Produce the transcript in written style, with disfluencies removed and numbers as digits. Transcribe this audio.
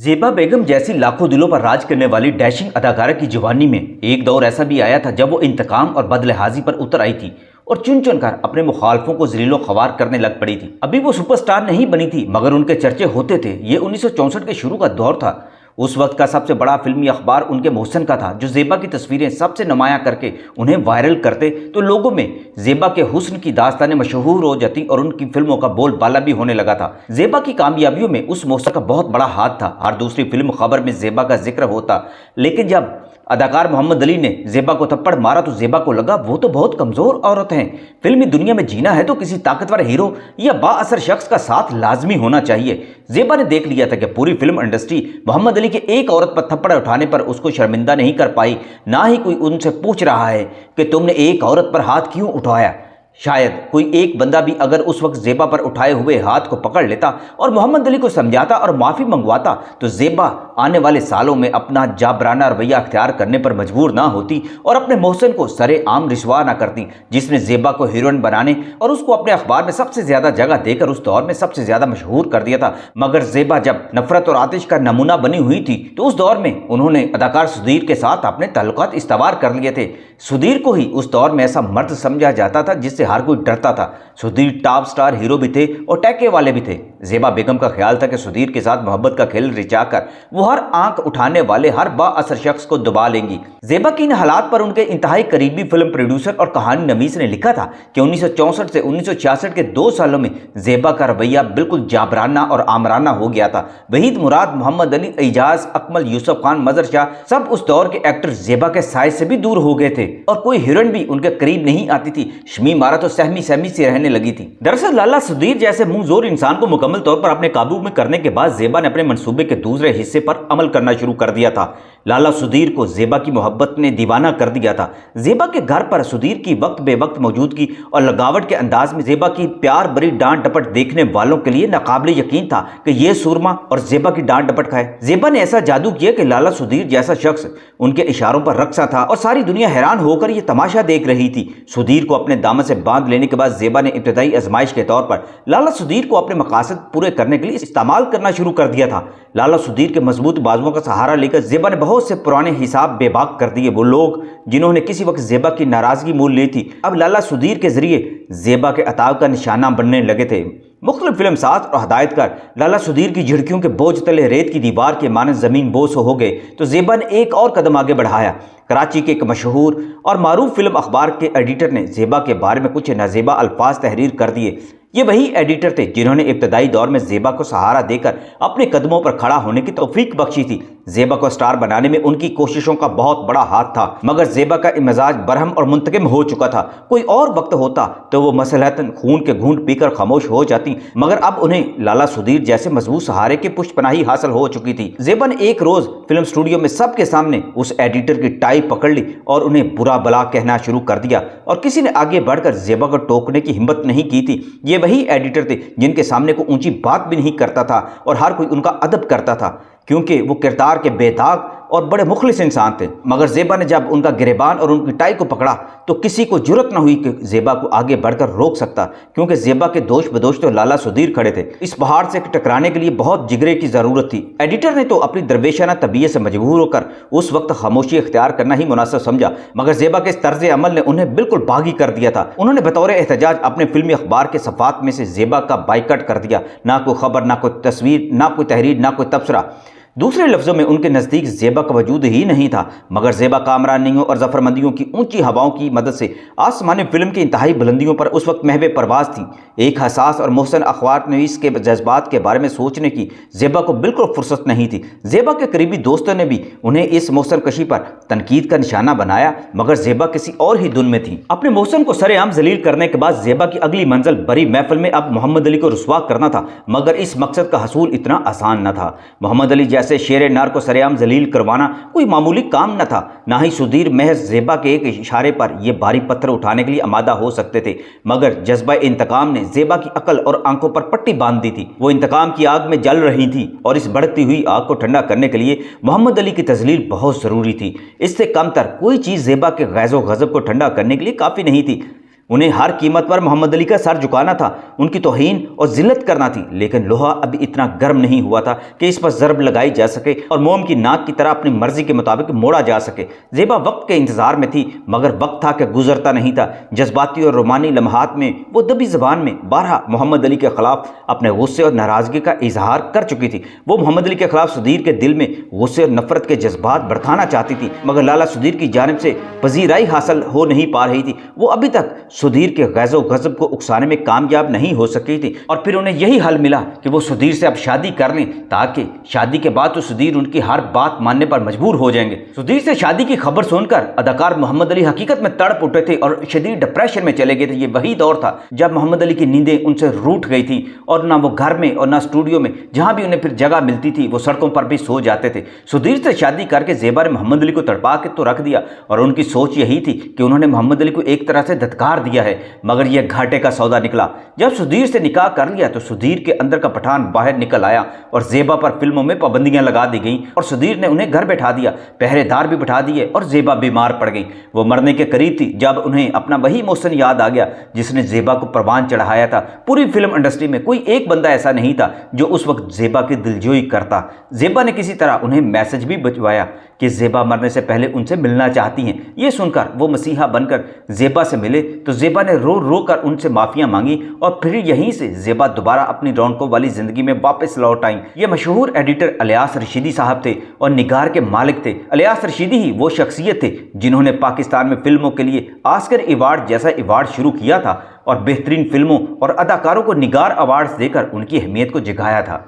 जेबा बेगम जैसी लाखों दिलों पर राज करने वाली डैशिंग अदाकारा की जवानी में एक दौर ऐसा भी आया था जब वो इंतकाम और बदलहाजी पर उतर आई थी और चुन चुन कर अपने मुखालफों को जलीलो ख्वार करने लग पड़ी थी। अभी वो सुपरस्टार नहीं बनी थी मगर उनके चर्चे होते थे। ये 1964 के शुरू का दौर था। उस वक्त का सबसे बड़ा फिल्मी अखबार उनके मोहसन का था, जो जेबा की तस्वीरें सबसे नुमायां करके उन्हें वायरल करते तो लोगों में जेबा के हुस्न की दास्तानें मशहूर हो जाती और उनकी फिल्मों का बोलबाला भी होने लगा था। जेबा की कामयाबियों में उस मोहसन का बहुत बड़ा हाथ था। हर दूसरी फिल्म खबर में जेबा का जिक्र होता, लेकिन जब अदाकार मोहम्मद अली ने जेबा को थप्पड़ मारा तो जेबा को लगा वो तो बहुत कमज़ोर औरत हैं। फिल्मी दुनिया में जीना है तो किसी ताकतवर हीरो या बाअसर शख्स का साथ लाजमी होना चाहिए। जेबा ने देख लिया था कि पूरी फिल्म इंडस्ट्री मोहम्मद अली के एक औरत पर थप्पड़ उठाने पर उसको शर्मिंदा नहीं कर पाई। ना ही कोई उनसे पूछ रहा है कि तुमने एक औरत पर हाथ क्यों उठाया। शायद कोई एक बंदा भी अगर उस वक्त जेबा पर उठाए हुए हाथ को पकड़ लेता और मोहम्मद अली को समझाता और माफ़ी मंगवाता तो जेबा आने वाले सालों में अपना जाबराना रवैया अख्तियार करने पर मजबूर ना होती और अपने मोहसिन को सरेआम रिश्वा ना करती, जिसने जेबा को हीरोइन बनाने और उसको अपने अखबार में सबसे ज़्यादा जगह देकर उस दौर में सबसे ज़्यादा मशहूर कर दिया था। मगर जेबा जब नफरत और आतिश का नमूना बनी हुई थी तो उस दौर में उन्होंने अदाकार सुधीर के साथ अपने ताल्लुकात इस्तवार कर लिए थे। सुधीर को ही उस दौर में ऐसा मर्द समझा जाता था जिससे हर कोई डरता था। सुधीर टॉप स्टार हीरो भी थे और टैके वाले भी थे। जेबा बेगम का ख्याल था कि सुधीर के साथ मोहब्बत का खेल रिचाकर वो हर आंख उठाने वाले हर बाअसर शख्स को दबा लेंगी। जेबा की इन हालात पर उनके इंतहाई करीबी फिल्म प्रोड्यूसर और कहानी नवीस ने लिखा था कि 1964 से 1966 के 2 सालों में जेबा का रवैया बिल्कुल जाबराना और आमराना हो गया था। वहीद मुराद, मोहम्मद अली, एजाज, अकमल, यूसुफ खान, मजर शाह, सब उस दौर के एक्टर जेबा के साय से भी दूर हो गए थे और कोई हीरोइन भी उनके करीब नहीं आती थी। शमी मारा तो सहमी सहमी से रहने लगी थी। दरअसल लाला सुधीर जैसे मुंहजोर इंसान को मुकम्मल तौर पर अपने काबू में करने के बाद जेबा ने अपने मंसूबे के दूसरे हिस्से पर अमल करना शुरू कर दिया था। लाला सुधीर को जेबा की मोहब्बत ने दीवाना कर दिया था। जेबा के घर पर सुधीर की वक्त बेवक्त मौजूदगी और लगावट के अंदाज में जेबा की प्यार भरी डांट डपट देखने वालों के लिए नाकाबिले यकीन था कि ये सुरमा और जेबा की डांट डपट खाए। जेबा ने ऐसा जादू किया कि लाला सुधीर जैसा शख्स उनके इशारों पर रक्सा था और सारी दुनिया हैरान होकर यह तमाशा देख रही थी। सुधीर को अपने दामन से बांध लेने के बाद जेबा ने इब्तदाई आजमाइश के तौर पर लाला सुधीर को अपने मकासद पूरे करने के लिए इस्तेमाल करना शुरू कर दिया था। लाला सुधीर के मजबूत बाजुओं का सहारा लेकर जेबा ने बहुत से पुराने हिसाब बेबाक कर दिए। वो लोग जिन्होंने किसी वक्त जेबा की नाराजगी मोल ली थी अब लाला सुधीर के जरिए जेबा के अताव का निशाना बनने लगे थे। मुख्तलिफ फिल्म साज और हदायतकार लाला सुधीर की झिड़कियों के बोझ तले रेत की दीवार के मानस जमीन बोस हो गए तो जेबा ने एक और कदम आगे बढ़ाया। कराची के एक मशहूर और मारूफ फिल्म अखबार के एडिटर ने जेबा के बारे में कुछ नाजेबा अल्फाज तहरीर कर दिए। ये वही एडिटर थे जिन्होंने इब्तदाई दौर में जेबा को सहारा देकर अपने कदमों पर खड़ा होने की तौफीक बख्शी थी। जेबा को स्टार बनाने में उनकी कोशिशों का बहुत बड़ा हाथ था, मगर जेबा का मिजाज बरहम और मुंतकिम हो चुका था। कोई और वक्त होता तो वो मसलहतन खून के घूंट पीकर खामोश हो जाती, मगर अब उन्हें लाला सुधीर जैसे मजबूत सहारे की पुष्टपनाही हासिल हो चुकी थी। जेबा ने एक रोज फिल्म स्टूडियो में सबके सामने उस एडिटर की टाई पकड़ ली और उन्हें बुरा भला कहना शुरू कर दिया और किसी ने आगे बढ़कर जेबा को टोकने की हिम्मत नहीं की थी। ये वही एडिटर थे जिनके सामने को ऊंची बात भी नहीं करता था और हर कोई उनका अदब करता था क्योंकि वो किरदार के बेदाग और बड़े मुखलिस इंसान थे। मगर जेबा ने जब उनका गिरेबान और उनकी टाई को पकड़ा तो किसी को जुर्रत न हुई कि जेबा को आगे बढ़कर रोक सकता, क्योंकि जेबा के दोष बदोश तो लाला सुधीर खड़े थे। इस पहाड़ से टकराने के लिए बहुत जिगरे की जरूरत थी। एडिटर ने तो अपनी दरवेशाना तबीयत से मजबूर होकर उस वक्त खामोशी इख्तियार करना ही मुनासिब समझा, मगर जेबा के इस तर्ज अमल ने उन्हें बिल्कुल बागी कर दिया था। उन्होंने बतौर एहतजाज अपने फिल्मी अखबार के सफ़ात में से जेबा का बाइकआउट कर दिया। ना कोई खबर, ना कोई तस्वीर, ना कोई तहरीर, ना कोई तबसरा। दूसरे लफ्ज़ों में उनके नज़दीक जेबा का वजूद ही नहीं था। मगर जेबा कामरानियों और जफरमंदियों की ऊंची हवाओं की मदद से आसमानी फिल्म की इंतहाई बुलंदियों पर उस वक्त महवे परवाज थी। एक हसास और मोहसन अखबार नवीस के जज्बात के बारे में सोचने की जेबा को बिल्कुल फुर्सत नहीं थी। जेबा के करीबी दोस्तों ने भी उन्हें इस मोहसन कशी पर तनकीद का निशाना बनाया, मगर जेबा किसी और ही धुन में थी। अपने मोहसन को सरेआम जलील करने के बाद जेबा की अगली मंजिल बड़ी महफिल में अब मोहम्मद अली को रुसवा करना था, मगर इस मकसद का हसूल इतना आसान न था। मोहम्मद अली जैसे शेर नार को सरेआम जलील करवाना कोई मामूली काम न था। ना ही सुधीर महज जेबा के एक इशारे पर यह भारी पत्थर उठाने के लिए आमादा हो सकते थे, मगर जज्बा इंतकाम ने जेबा की अकल और आंखों पर पट्टी बांध दी थी। वो इंतकाम की आग में जल रही थी और इस भड़कती हुई आग को ठंडा करने के लिए मोहम्मद अली की तजलील बहुत जरूरी थी। इससे कमतर कोई चीज जेबा के गैज़ो गज़ब को ठंडा करने के लिए काफी नहीं थी। انہیں ہر قیمت پر محمد علی کا سر جھکانا تھا، ان کی توہین اور ذلت کرنا تھی، لیکن لوہا ابھی اتنا گرم نہیں ہوا تھا کہ اس پر ضرب لگائی جا سکے اور موم کی ناک کی طرح اپنی مرضی کے مطابق موڑا جا سکے۔ زیبا وقت کے انتظار میں تھی، مگر وقت تھا کہ گزرتا نہیں تھا۔ جذباتی اور رومانی لمحات میں وہ دبی زبان میں بارہا محمد علی کے خلاف اپنے غصے اور ناراضگی کا اظہار کر چکی تھی۔ وہ محمد علی کے خلاف سدھیر کے دل میں غصے اور نفرت کے جذبات بڑھانا چاہتی تھی، مگر لالا سدھیر کی جانب سے پذیرائی حاصل ہو نہیں پا رہی تھی۔ وہ ابھی تک سدھیر کے غیظ و غضب کو اکسانے میں کامیاب نہیں ہو سکی تھی، اور پھر انہیں یہی حل ملا کہ وہ سدھیر سے اب شادی کر لیں، تاکہ شادی کے بعد تو سدھیر ان کی ہر بات ماننے پر مجبور ہو جائیں گے۔ سدھیر سے شادی کی خبر سن کر اداکار محمد علی حقیقت میں تڑپ اٹھے تھے اور شدید ڈپریشن میں چلے گئے تھے۔ یہ وہی دور تھا جب محمد علی کی نیندیں ان سے روٹھ گئی تھی، اور نہ وہ گھر میں اور نہ اسٹوڈیو میں، جہاں بھی انہیں پھر جگہ ملتی تھی وہ سڑکوں پر بھی سو جاتے تھے۔ سدھیر سے شادی کر کے زیبا نے محمد علی کو تڑپا کے تو رکھ دیا، اور ان کی سوچ یہی تھی کہ انہوں نے محمد علی کو ایک طرح سے دھتکار دیا ہے، مگر یہ گھاٹے کا سودا نکلا۔ جب سدھیر سے نکاح کر لیا تو سدھیر کے اندر کا پٹھان باہر نکل آیا، اور زیبا پر فلموں میں پابندیاں لگا دی گئیں، اور سدھیر نے انہیں گھر بیٹھا دیا، پہرے دار بھی بٹھا دیے، اور زیبا بیمار پڑ گئی۔ وہ مرنے کے قریب تھی جب انہیں اپنا وہی محسن یاد آ گیا جس نے زیبا کو پروان چڑھایا تھا۔ پوری فلم انڈسٹری میں کوئی ایک بندہ ایسا نہیں تھا جو اس وقت زیبا کی دلجوئی کرتا۔ زیبا نے کسی طرح انہیں میسج بھی بھجوایا کہ زیبا مرنے سے پہلے ان سے ملنا چاہتی ہیں۔ یہ سن کر وہ مسیحا بن کر زیبا سے ملے تو زیبا نے رو رو کر ان سے معافیاں مانگی، اور پھر یہیں سے زیبا دوبارہ اپنی رونقوں والی زندگی میں واپس لوٹ آئیں۔ یہ مشہور ایڈیٹر الیاس رشیدی صاحب تھے اور نگار کے مالک تھے۔ الیاس رشیدی ہی وہ شخصیت تھے جنہوں نے پاکستان میں فلموں کے لیے آسکر ایوارڈ جیسا ایوارڈ شروع کیا تھا، اور بہترین فلموں اور اداکاروں کو نگار ایوارڈز دے کر ان کی اہمیت کو جگایا تھا۔